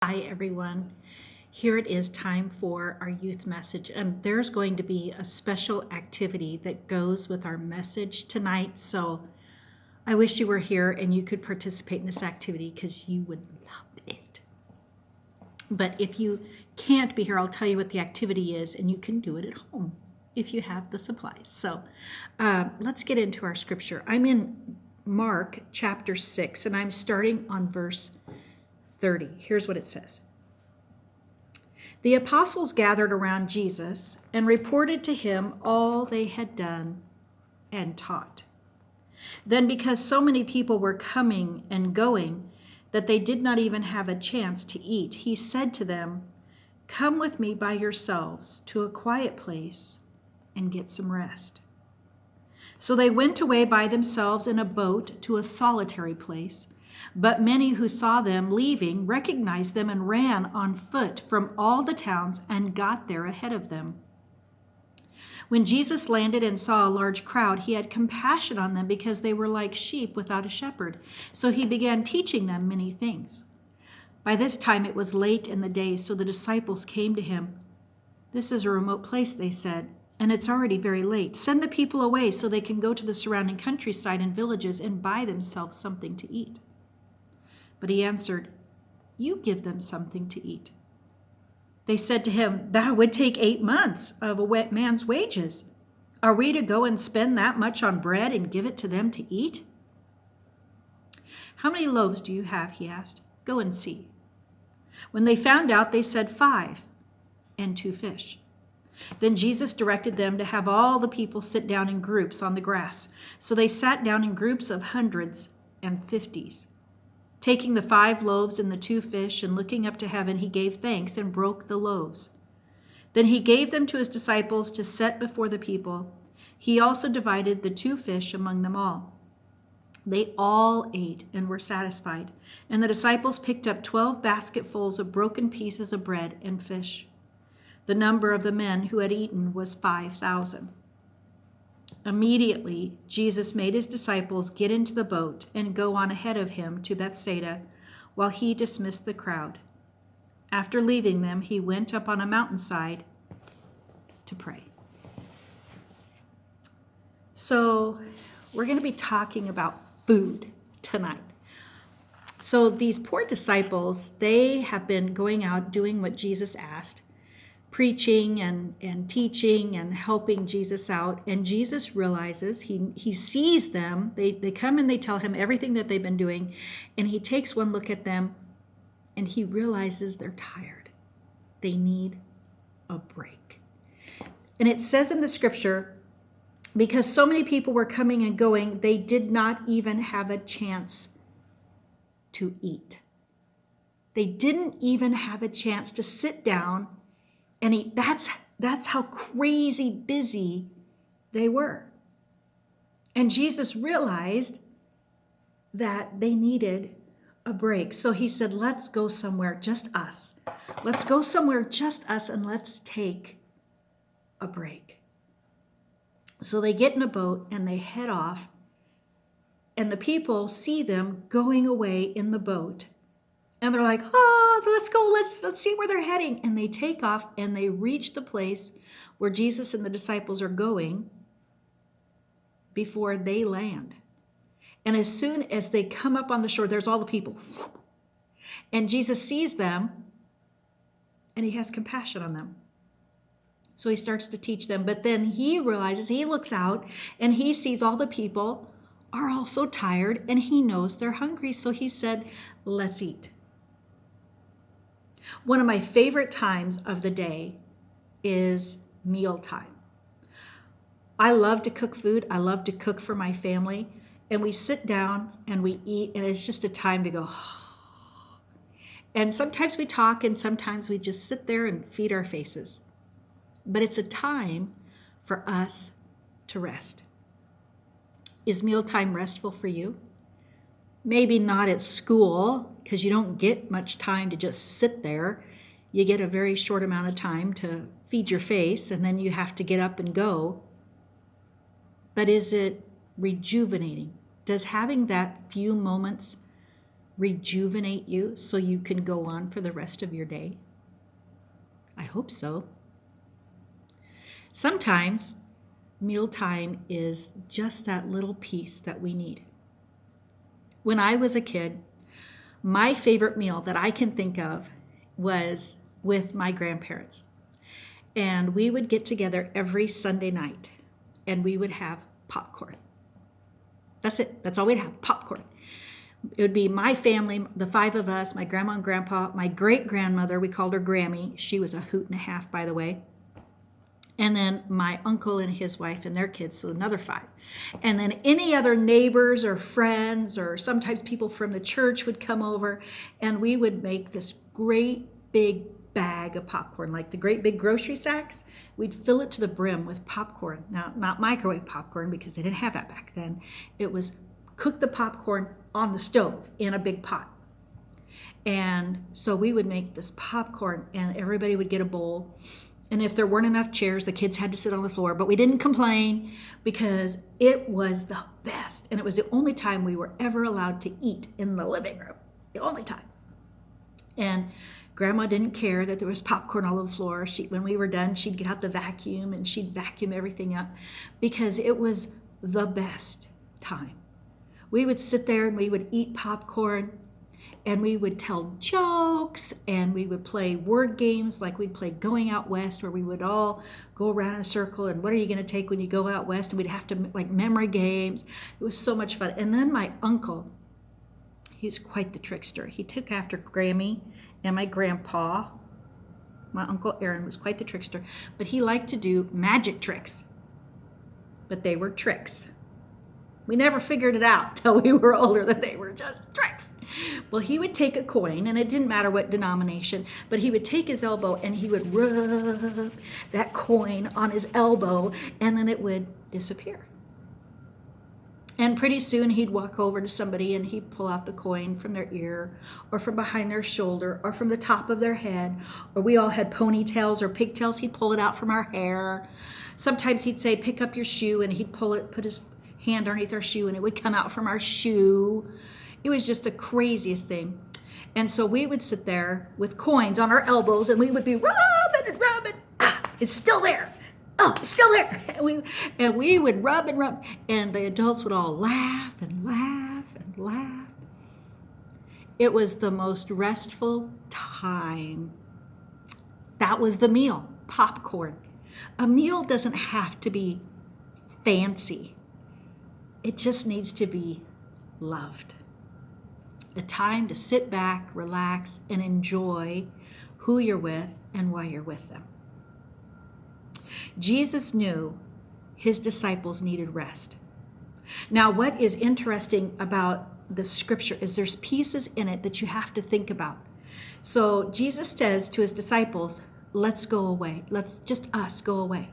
Hi, everyone. Here it is time for our youth message, and there's going to be a special activity that goes with our message tonight. So I wish you were here and you could participate in this activity because you would love it. But if you can't be here, I'll tell you what the activity is, and you can do it at home if you have the supplies. So let's get into our scripture. I'm in Mark chapter 6, and I'm starting on verse 30. Here's what it says. The apostles gathered around Jesus and reported to him all they had done and taught. Then, because so many people were coming and going that they did not even have a chance to eat, he said to them, "Come with me by yourselves to a quiet place and get some rest." So they went away by themselves in a boat to a solitary place. But many who saw them leaving recognized them and ran on foot from all the towns and got there ahead of them. When Jesus landed and saw a large crowd, he had compassion on them because they were like sheep without a shepherd. So he began teaching them many things. By this time it was late in the day, so the disciples came to him. "This is a remote place," they said, "and it's already very late. Send the people away so they can go to the surrounding countryside and villages and buy themselves something to eat." But he answered, "You give them something to eat." They said to him, "That would take 8 months of a man's wages. Are we to go and spend that much on bread and give it to them to eat?" "How many loaves do you have?" he asked. "Go and see." When they found out, they said, 5 and 2 fish. Then Jesus directed them to have all the people sit down in groups on the grass. So they sat down in groups of hundreds and fifties. Taking the 5 loaves and the 2 fish and looking up to heaven, he gave thanks and broke the loaves. Then he gave them to his disciples to set before the people. He also divided the 2 fish among them all. They all ate and were satisfied, and the disciples picked up 12 basketfuls of broken pieces of bread and fish. The number of the men who had eaten was 5,000. Immediately, Jesus made his disciples get into the boat and go on ahead of him to Bethsaida while he dismissed the crowd. After leaving them, he went up on a mountainside to pray. So, we're going to be talking about food tonight. So, these poor disciples, they have been going out doing what Jesus asked, preaching and teaching and helping Jesus out. And Jesus realizes, he sees them. They come and they tell him everything that they've been doing. And he takes one look at them and he realizes they're tired. They need a break. And it says in the scripture, because so many people were coming and going, they did not even have a chance to eat. They didn't even have a chance to sit down and that's how crazy busy they were. And Jesus realized that they needed a break. So he said, "Let's go somewhere, just us. Let's go somewhere, just us, and let's take a break." So they get in a boat and they head off. And the people see them going away in the boat. And they're like, "Oh, let's go, let's see where they're heading." And they take off and they reach the place where Jesus and the disciples are going before they land. And as soon as they come up on the shore, there's all the people. And Jesus sees them and he has compassion on them. So he starts to teach them. But then he realizes, he looks out and he sees all the people are all so tired and he knows they're hungry. So he said, "Let's eat." One of my favorite times of the day is mealtime. I love to cook food. I love to cook for my family. And we sit down and we eat, and it's just a time to go. And sometimes we talk, and sometimes we just sit there and feed our faces. But it's a time for us to rest. Is mealtime restful for you? Maybe not at school, because you don't get much time to just sit there. You get a very short amount of time to feed your face, and then you have to get up and go. But is it rejuvenating? Does having that few moments rejuvenate you so you can go on for the rest of your day? I hope so. Sometimes mealtime is just that little piece that we need. When I was a kid, my favorite meal that I can think of was with my grandparents. And we would get together every Sunday night and we would have popcorn. That's it. That's all we'd have, popcorn. It would be my family, the 5 of us, my grandma and grandpa, my great-grandmother, we called her Grammy. She was a hoot and a half, by the way. And then my uncle and his wife and their kids, so another 5. And then any other neighbors or friends or sometimes people from the church would come over, and we would make this great big bag of popcorn, like the great big grocery sacks. We'd fill it to the brim with popcorn. Now, not microwave popcorn because they didn't have that back then. It was cook the popcorn on the stove in a big pot. And so we would make this popcorn and everybody would get a bowl. And if there weren't enough chairs, the kids had to sit on the floor. But we didn't complain because it was the best. And it was the only time we were ever allowed to eat in the living room. The only time. And Grandma didn't care that there was popcorn all over the floor. When we were done, she'd get out the vacuum and she'd vacuum everything up because it was the best time. We would sit there and we would eat popcorn and we would tell jokes and we would play word games like we'd play Going Out West, where we would all go around in a circle and what are you going to take when you go out west? And we'd have to like memory games. It was so much fun. And then my uncle, he was quite the trickster. He took after Grammy and my grandpa. My Uncle Aaron was quite the trickster, but he liked to do magic tricks. But they were tricks. We never figured it out till we were older that they were just tricks. Well, he would take a coin, and it didn't matter what denomination, but he would take his elbow and he would rub that coin on his elbow, and then it would disappear. And pretty soon he'd walk over to somebody and he'd pull out the coin from their ear or from behind their shoulder or from the top of their head. Or we all had ponytails or pigtails. He'd pull it out from our hair. Sometimes he'd say, pick up your shoe, and he'd pull it, put his hand underneath our shoe, and it would come out from our shoe. It was just the craziest thing. And so we would sit there with coins on our elbows and we would be rubbing and rubbing. Ah, it's still there. Oh, it's still there. And we would rub and rub, and the adults would all laugh and laugh and laugh. It was the most restful time. That was the meal, popcorn. A meal doesn't have to be fancy. It just needs to be loved. A time to sit back, relax, and enjoy who you're with and why you're with them. Jesus knew his disciples needed rest. Now, what is interesting about the scripture is there's pieces in it that you have to think about. So Jesus says to his disciples, let's go away. Let's just us go away.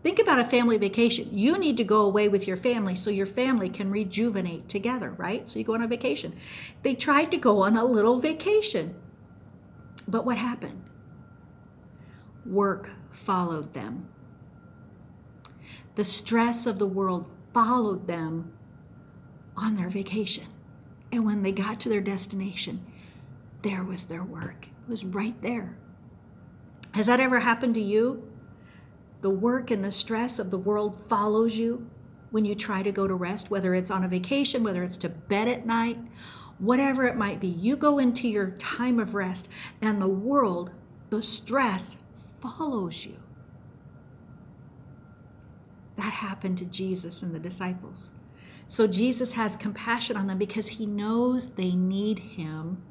Think about a family vacation. You need to go away with your family so your family can rejuvenate together, right? So you go on a vacation. They tried to go on a little vacation. But what happened? Work followed them. The stress of the world followed them on their vacation. And when they got to their destination, there was their work. It was right there. Has that ever happened to you? The work and the stress of the world follows you when you try to go to rest, whether it's on a vacation, whether it's to bed at night, whatever it might be. You go into your time of rest and the world, the stress follows you. That happened to Jesus and the disciples. So Jesus has compassion on them because he knows they need him.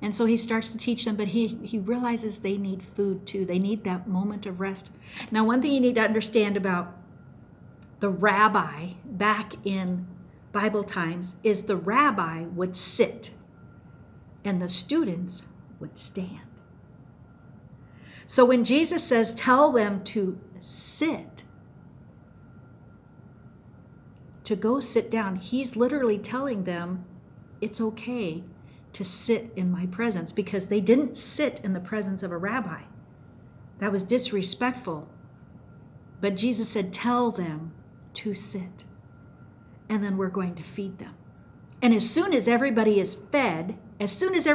And so he starts to teach them, but he realizes they need food too. They need that moment of rest. Now, one thing you need to understand about the rabbi back in Bible times is the rabbi would sit and the students would stand. So when Jesus says, tell them to sit, to go sit down, he's literally telling them it's okay to sit in my presence, because they didn't sit in the presence of a rabbi. That was disrespectful. But Jesus said, tell them to sit, and then we're going to feed them. And as soon as everybody's fed, it says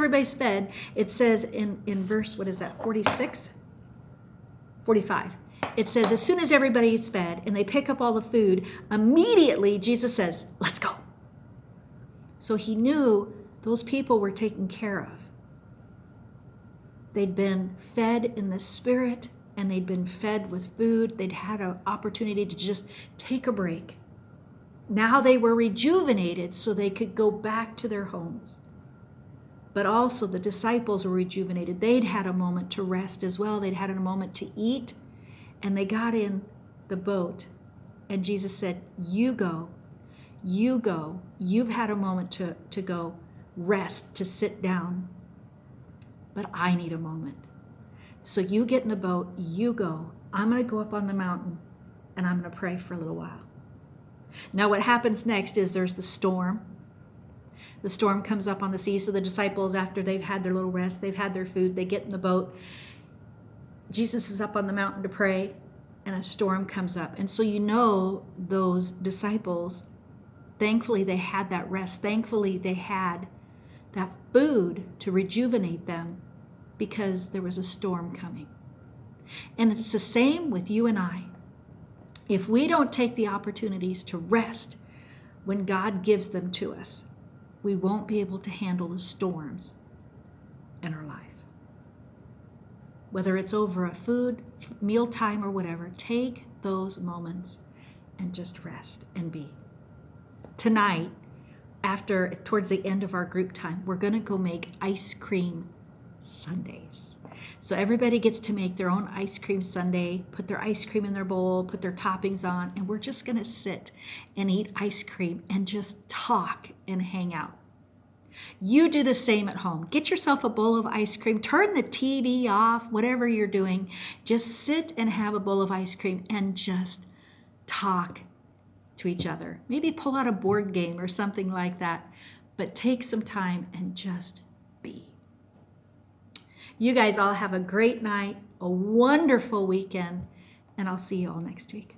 in verse, what is that, 46? 45. It says, as soon as everybody is fed and they pick up all the food, immediately Jesus says, let's go. So he knew those people were taken care of. They'd been fed in the Spirit, and they'd been fed with food. They'd had an opportunity to just take a break. Now they were rejuvenated so they could go back to their homes. But also the disciples were rejuvenated. They'd had a moment to rest as well. They'd had a moment to eat, and they got in the boat. And Jesus said, you go. You've had a moment to go rest, to sit down. But I need a moment. So you get in the boat, you go. I'm going to go up on the mountain, and I'm going to pray for a little while. Now what happens next is there's the storm. The storm comes up on the sea, so the disciples, after they've had their little rest, they've had their food, they get in the boat. Jesus is up on the mountain to pray, and a storm comes up. And so you know those disciples, thankfully they had that rest. Thankfully they had that food to rejuvenate them because there was a storm coming. And it's the same with you and I. If we don't take the opportunities to rest when God gives them to us, we won't be able to handle the storms in our life. Whether it's over a food, mealtime, or whatever, take those moments and just rest and be. Tonight, towards the end of our group time, we're going to go make ice cream sundaes. So everybody gets to make their own ice cream sundae, put their ice cream in their bowl, put their toppings on, and we're just going to sit and eat ice cream and just talk and hang out. You do the same at home. Get yourself a bowl of ice cream, turn the TV off, whatever you're doing. Just sit and have a bowl of ice cream and just talk to each other. Maybe pull out a board game or something like that, but take some time and just be. You guys all have a great night, a wonderful weekend, and I'll see you all next week.